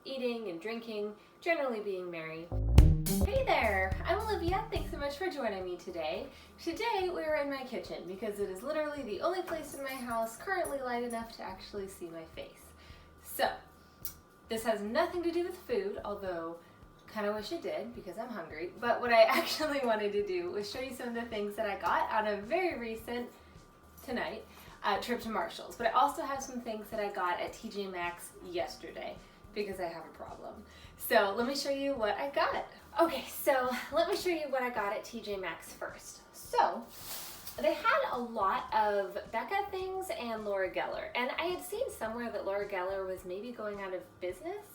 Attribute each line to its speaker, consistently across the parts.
Speaker 1: eating and drinking, generally being merry. Hey there, I'm Olivia. Thanks so much for joining me today. Today we're in my kitchen because it is literally the only place in my house currently light enough to actually see my face. So, this has nothing to do with food, although kind of wish it did because I'm hungry. But what I actually wanted to do was show you some of the things that I got on a very recent, tonight, trip to Marshalls. But I also have some things that I got at TJ Maxx yesterday because I have a problem. So let me show you what I got. Okay, so let me show you what I got at TJ Maxx first. So they had a lot of Becca things and Laura Geller, and I had seen somewhere that Laura Geller was maybe going out of business.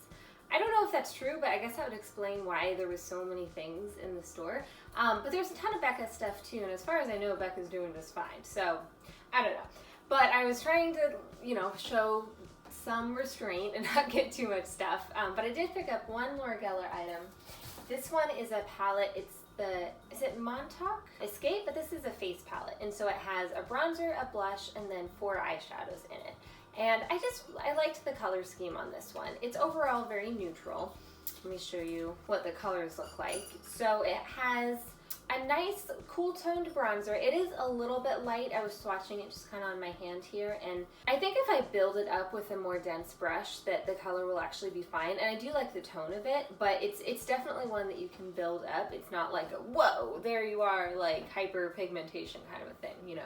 Speaker 1: I don't know if that's true, but I guess that would explain why there was so many things in the store. But there's a ton of Becca stuff too, and as far as I know, Becca's doing just fine. So I don't know. But I was trying to, show some restraint and not get too much stuff. But I did pick up one Laura Geller item. This one is a palette. It's is it Montauk Escape? But this is a face palette. And so it has a bronzer, a blush, and then 4 eyeshadows in it. And I liked the color scheme on this one. It's overall very neutral. Let me show you what the colors look like. So it has a nice cool toned bronzer. It is a little bit light. I was swatching it just kind of on my hand here, and I think if I build it up with a more dense brush that the color will actually be fine. And I do like the tone of it, but it's definitely one that you can build up. It's not like a, whoa, there you are, like hyper pigmentation kind of a thing,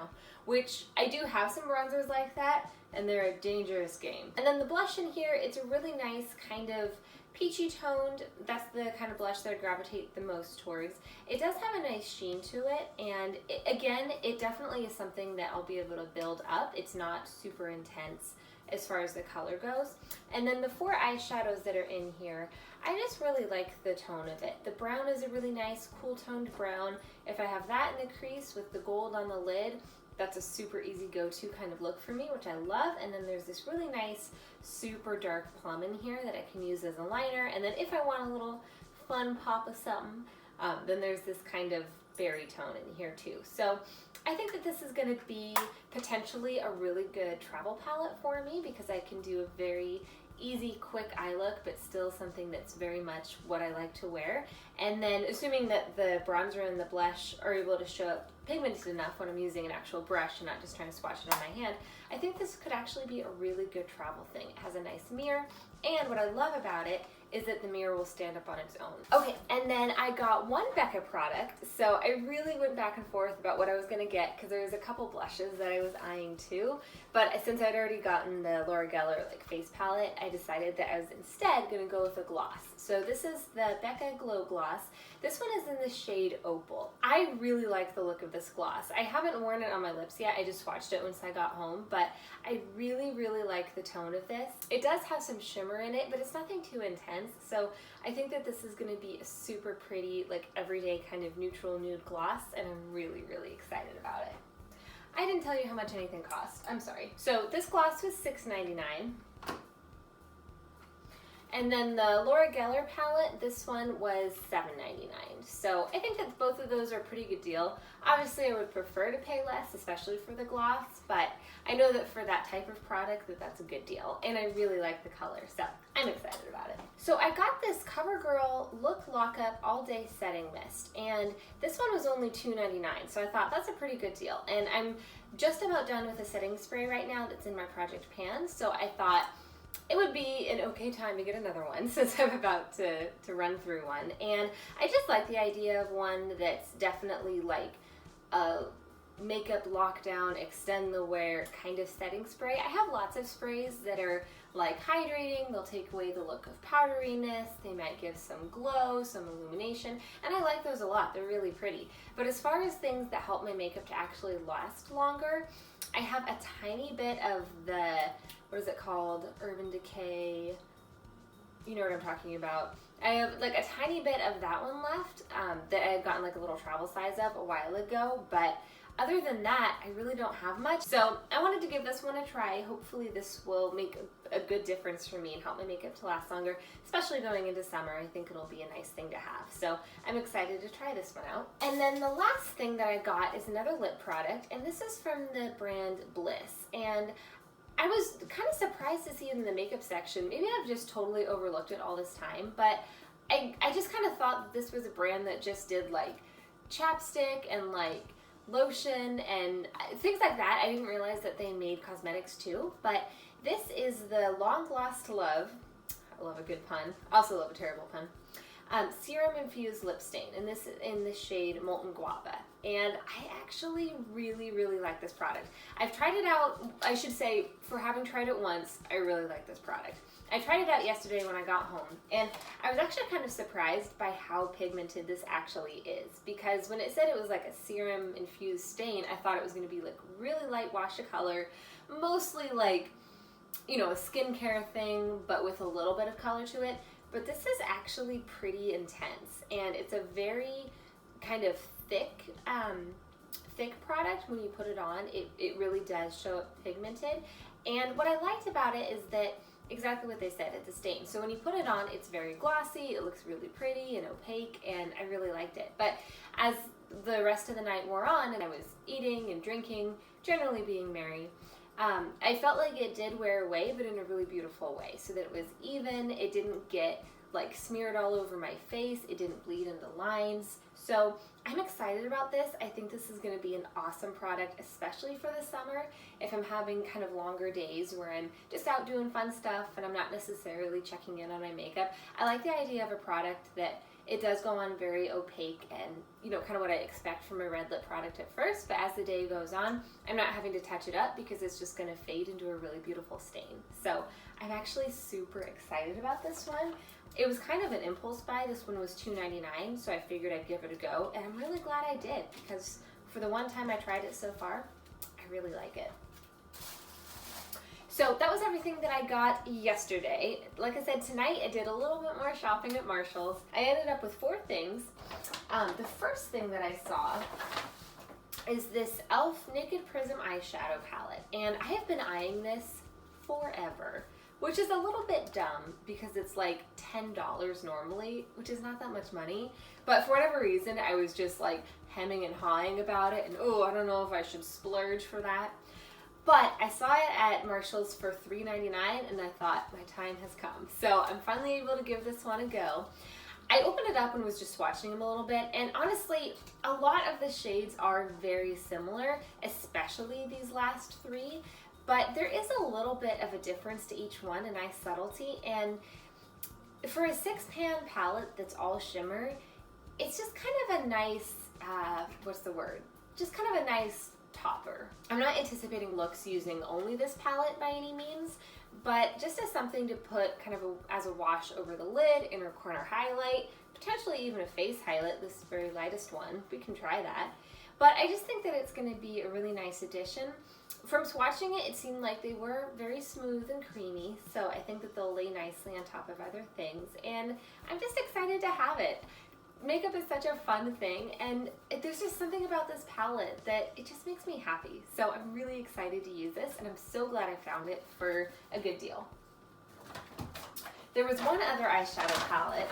Speaker 1: which I do have some bronzers like that, and they're a dangerous game. And then the blush in here, it's a really nice kind of peachy toned. That's the kind of blush that I gravitate the most towards. It does have a nice sheen to it, and it definitely is something that I'll be able to build up. It's not super intense as far as the color goes. And then the 4 eyeshadows that are in here, I just really like the tone of it. The brown is a really nice cool toned brown. If I have that in the crease with the gold on the lid, that's a super easy go-to kind of look for me, which I love. And then there's this really nice super dark plum in here that I can use as a liner. And then if I want a little fun pop of something, then there's this kind of berry tone in here too. So I think that this is going to be potentially a really good travel palette for me because I can do a very easy, quick eye look, but still something that's very much what I like to wear. And then assuming that the bronzer and the blush are able to show up pigmented enough when I'm using an actual brush and not just trying to swatch it on my hand, I think this could actually be a really good travel thing. It has a nice mirror, and what I love about it is that the mirror will stand up on its own. Okay, and then I got one Becca product, so I really went back and forth about what I was gonna get because there was a couple blushes that I was eyeing too, but since I'd already gotten the Laura Geller face palette, I decided that I was instead gonna go with a gloss. So this is the Becca Glow Gloss. This one is in the shade Opal. I really like the look of this gloss. I haven't worn it on my lips yet. I just swatched it once I got home, but I really, really like the tone of this. It does have some shimmer in it, but it's nothing too intense. So I think that this is gonna be a super pretty, everyday kind of neutral nude gloss, and I'm really, really excited about it. I didn't tell you how much anything cost. I'm sorry. So this gloss was $6.99. And then the Laura Geller palette, this one was $7.99. So I think that both of those are a pretty good deal. Obviously, I would prefer to pay less, especially for the gloss, but I know that for that type of product, that's a good deal. And I really like the color, so I'm excited about it. So I got this CoverGirl Look Lockup All Day Setting Mist, and this one was only $2.99, so I thought that's a pretty good deal. And I'm just about done with a setting spray right now that's in my project pan, so I thought it would be an okay time to get another one since I'm about to run through one. And I just like the idea of one that's definitely like a makeup lockdown, extend the wear kind of setting spray. I have lots of sprays that are like hydrating. They'll take away the look of powderiness. They might give some glow, some illumination, and I like those a lot. They're really pretty. But as far as things that help my makeup to actually last longer, I have a tiny bit of the, what is it called? Urban Decay. You know what I'm talking about. I have a tiny bit of that one left that I had gotten a little travel size of a while ago, but other than that, I really don't have much. So I wanted to give this one a try. Hopefully this will make a good difference for me and help my makeup to last longer, especially going into summer. I think it'll be a nice thing to have. So I'm excited to try this one out. And then the last thing that I got is another lip product, and this is from the brand Bliss. And I was kind of surprised to see it in the makeup section. Maybe I've just totally overlooked it all this time, but I just kind of thought that this was a brand that just did like chapstick and like lotion and things like that. I didn't realize that they made cosmetics too, but this is the Long Lost Love. I love a good pun. I also love a terrible pun. Serum infused lip stain, and this in the shade Molten Guava. And I actually really like this product. I've tried it out. I should say, for having tried it once, I really like this product. I tried it out yesterday when I got home, and I was actually kind of surprised by how pigmented this actually is, because when it said it was like a serum infused stain, I thought it was going to be like really light wash of color, mostly like, you know, a skincare thing, but with a little bit of color to it. But this is actually pretty intense, and it's a very kind of thick product. When you put it on, it really does show up pigmented. And what I liked about it is that exactly what they said, it's a stain. So when you put it on, it's very glossy, it looks really pretty and opaque, and I really liked it. But as the rest of the night wore on and I was eating and drinking, generally being merry, I felt like it did wear away, but in a really beautiful way, so that it was even, it didn't get like smeared all over my face, it didn't bleed into lines. So I'm excited about this. I think this is going to be an awesome product, especially for the summer, if I'm having kind of longer days where I'm just out doing fun stuff and I'm not necessarily checking in on my makeup. I like the idea of a product that it does go on very opaque and, you know, kind of what I expect from a red lip product at first, but as the day goes on, I'm not having to touch it up because it's just going to fade into a really beautiful stain. So I'm actually super excited about this one. It was kind of an impulse buy. This one was $2.99, so I figured I'd give it a go, and I'm really glad I did, because for the one time I tried it so far, I really like it. So that was everything that I got yesterday. Like I said, tonight I did a little bit more shopping at Marshalls. I ended up with 4 things. The first thing that I saw is this e.l.f. Naked Prism eyeshadow palette, and I have been eyeing this forever, which is a little bit dumb because it's like $10 normally, which is not that much money. But for whatever reason, I was just like hemming and hawing about it, and oh, I don't know if I should splurge for that. But I saw it at Marshalls for $3.99, and I thought, my time has come. So I'm finally able to give this one a go. I opened it up and was just swatching them a little bit, and honestly, a lot of the shades are very similar, especially these last 3, but there is a little bit of a difference to each one, a nice subtlety, and for a 6-pan palette that's all shimmer, it's just kind of a nice, just kind of a nice topper. I'm not anticipating looks using only this palette by any means, but just as something to put kind of as a wash over the lid, inner corner highlight, potentially even a face highlight, this very lightest one. We can try that. But I just think that it's going to be a really nice addition. From swatching it, it seemed like they were very smooth and creamy, so I think that they'll lay nicely on top of other things, and I'm just excited to have it. Makeup is such a fun thing, and there's just something about this palette that it just makes me happy. So I'm really excited to use this, and I'm so glad I found it for a good deal. There was one other eyeshadow palette,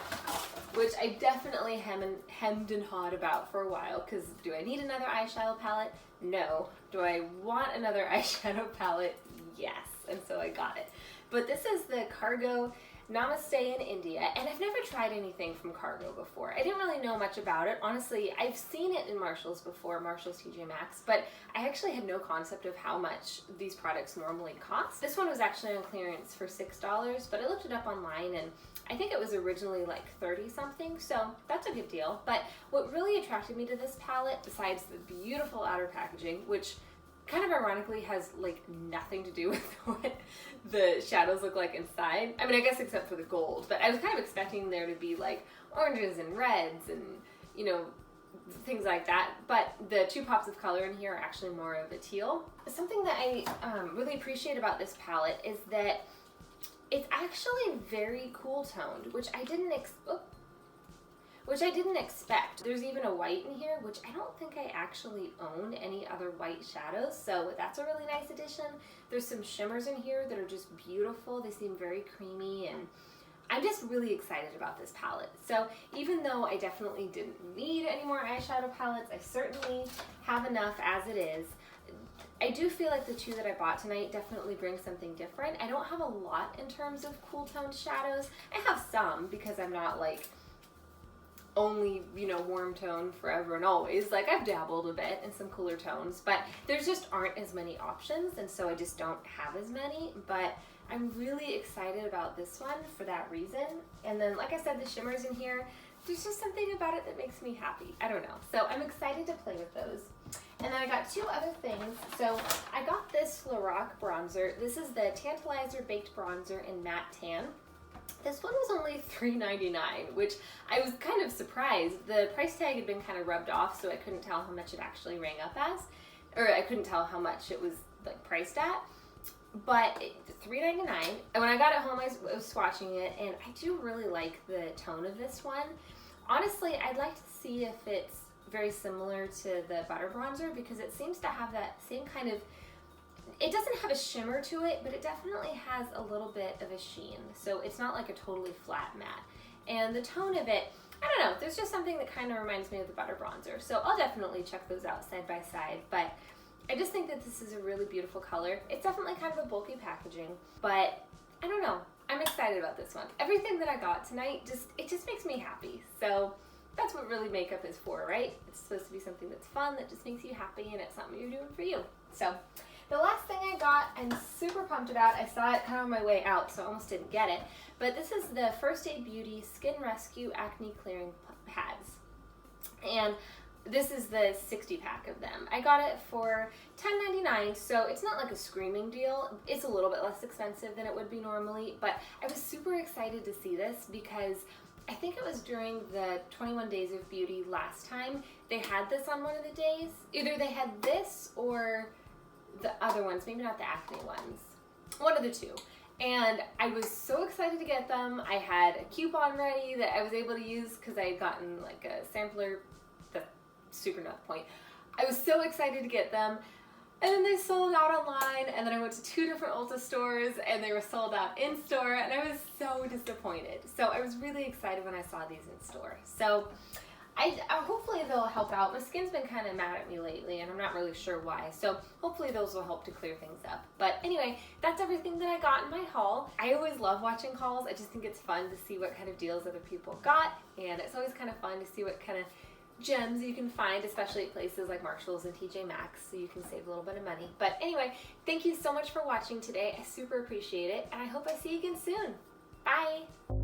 Speaker 1: which I definitely hemmed and hawed about for a while, because do I need another eyeshadow palette? No. Do I want another eyeshadow palette? Yes, and so I got it. But this is the Cargo Namaste in India, and I've never tried anything from Cargo before. I didn't really know much about it. Honestly, I've seen it in Marshalls before, Marshalls, TJ Maxx, but I actually had no concept of how much these products normally cost. This one was actually on clearance for $6, but I looked it up online, and I think it was originally like 30 something, so that's a good deal. But what really attracted me to this palette, besides the beautiful outer packaging, which kind of ironically has like nothing to do with what the shadows look like inside. I mean, I guess except for the gold, but I was kind of expecting there to be like oranges and reds and, you know, things like that. But the 2 pops of color in here are actually more of a teal. Something that I really appreciate about this palette is that it's actually very cool toned, which I didn't expect. There's even a white in here, which I don't think I actually own any other white shadows, so that's a really nice addition. There's some shimmers in here that are just beautiful. They seem very creamy, and I'm just really excited about this palette. So even though I definitely didn't need any more eyeshadow palettes, I certainly have enough as it is. I do feel like the two that I bought tonight definitely bring something different. I don't have a lot in terms of cool toned shadows. I have some because I'm not like only, you know, warm tone forever and always. Like, I've dabbled a bit in some cooler tones, but there just aren't as many options, and so I just don't have as many. But I'm really excited about this one for that reason. And then, like I said, the shimmers in here, there's just something about it that makes me happy. I don't know. So I'm excited to play with those. And then I got two other things. So I got this Lorac bronzer. This is the Tantalizer Baked Bronzer in Matte Tan. This one was only $3.99, which I was kind of surprised. The price tag had been kind of rubbed off, so I couldn't tell how much it actually rang up as, or I couldn't tell how much it was like priced at. But $3.99, and when I got it home, I was swatching it, and I do really like the tone of this one. Honestly, I'd like to see if it's very similar to the Butter Bronzer, because it seems to have that same kind of, it doesn't have a shimmer to it, but it definitely has a little bit of a sheen. So it's not like a totally flat matte. And the tone of it, I don't know, there's just something that kind of reminds me of the Butter Bronzer. So I'll definitely check those out side by side. But I just think that this is a really beautiful color. It's definitely kind of a bulky packaging, but I don't know. I'm excited about this one. Everything that I got tonight, it just makes me happy. So that's what really makeup is for, right? It's supposed to be something that's fun, that just makes you happy, and it's something you're doing for you. So the last thing I got, I'm super pumped about. I saw it kind of on my way out, so I almost didn't get it. But this is the First Aid Beauty Skin Rescue Acne Clearing Pads. And this is the 60 pack of them. I got it for $10.99, so it's not like a screaming deal. It's a little bit less expensive than it would be normally, but I was super excited to see this because I think it was during the 21 Days of Beauty last time. They had this on one of the days. Either they had this or the other ones, maybe not the acne ones. One of the two. And I was so excited to get them. I had a coupon ready that I was able to use because I had gotten like a sampler. That's super not the point. I was so excited to get them. And then they sold out online, and then I went to 2 different Ulta stores, and they were sold out in store, and I was so disappointed. So I was really excited when I saw these in store. So hopefully they'll help out. My skin's been kind of mad at me lately, and I'm not really sure why. So hopefully those will help to clear things up. But anyway, that's everything that I got in my haul. I always love watching hauls. I just think it's fun to see what kind of deals other people got, and it's always kind of fun to see what kind of gems you can find, especially at places like Marshalls and TJ Maxx, so you can save a little bit of money. But anyway, thank you so much for watching today. I super appreciate it, and I hope I see you again soon. Bye!